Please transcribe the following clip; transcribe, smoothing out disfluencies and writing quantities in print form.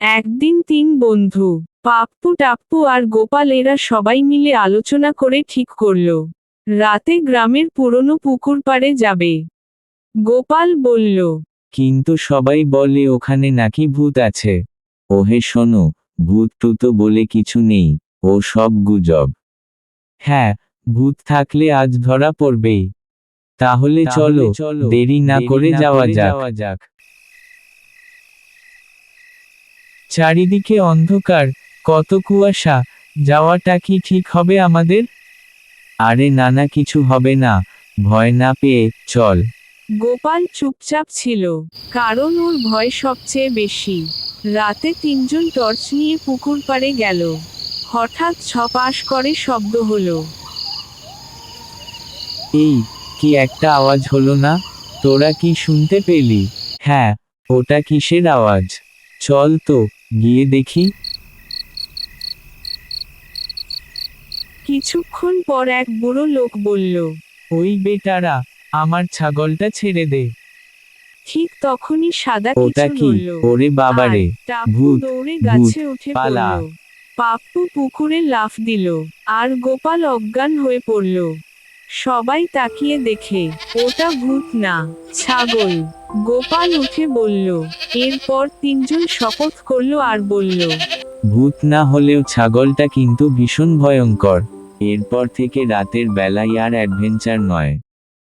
একদিন তিন বন্ধু, পাপ্পু টাপ্পু আর গোপাল এরা সবাই মিলে আলোচনা করে ঠিক করল রাতে গ্রামের পুরনো পুকুর পাড়ে যাবে। গোপাল বলল, কিন্তু সবাই বলে ওখানে নাকি ভূত আছে। ওহে শোনো, ভূত টুতো বলে কিছু নেই, ও সব গুজব। হ্যাঁ, ভূত থাকলে আজ ধরা পড়বেই। তাহলে চলো, দেরি না করে যাওয়া যাক। চারিদিকে অন্ধকার, কত কুয়াশা, যাওয়াটা কি ঠিক হবে আমাদের? আরে না, কিছু হবে না, ভয় না পেয়ে চল। গোপাল চুপচাপ ছিল, কারণ ওর ভয় সবচেয়ে বেশি। রাতে তিনজন টর্চ নিয়ে পুকুর পাড়ে গেল। হঠাৎ ছপাস করে শব্দ হলো। এই, কি একটা আওয়াজ হলো না? তোরা কি শুনতে পেলি? হ্যাঁ, ওটা কিসের আওয়াজ? চল তো, গিয়ে দেখি। কিছুক্ষণ পর এক বুড়ো লোক বলল, ওই বেটারা, আমার ছাগলটা ছেড়ে দে। ঠিক তখনই সাদা ওটা কিছু কি? নড়ল। ওরে বাবারে, আর টাপ্পু ভূত, দৌড়ে ভূত, গাছে উঠে পালা। পড়ল। পাপ্পু পুকুরে লাফ দিল, আর গোপাল অজ্ঞান হয়ে পড়ল। সবাই তাকিয়ে দেখে, ওটা ভূত না, ছাগল। গোপাল উঠে বলল। এরপর তিনজন শপথ করল আর বলল, ভূত না হলেও ছাগলটা কিন্তু ভীষণ ভয়ঙ্কর। এরপর থেকে রাতের বেলায় আর অ্যাডভেঞ্চার নয়।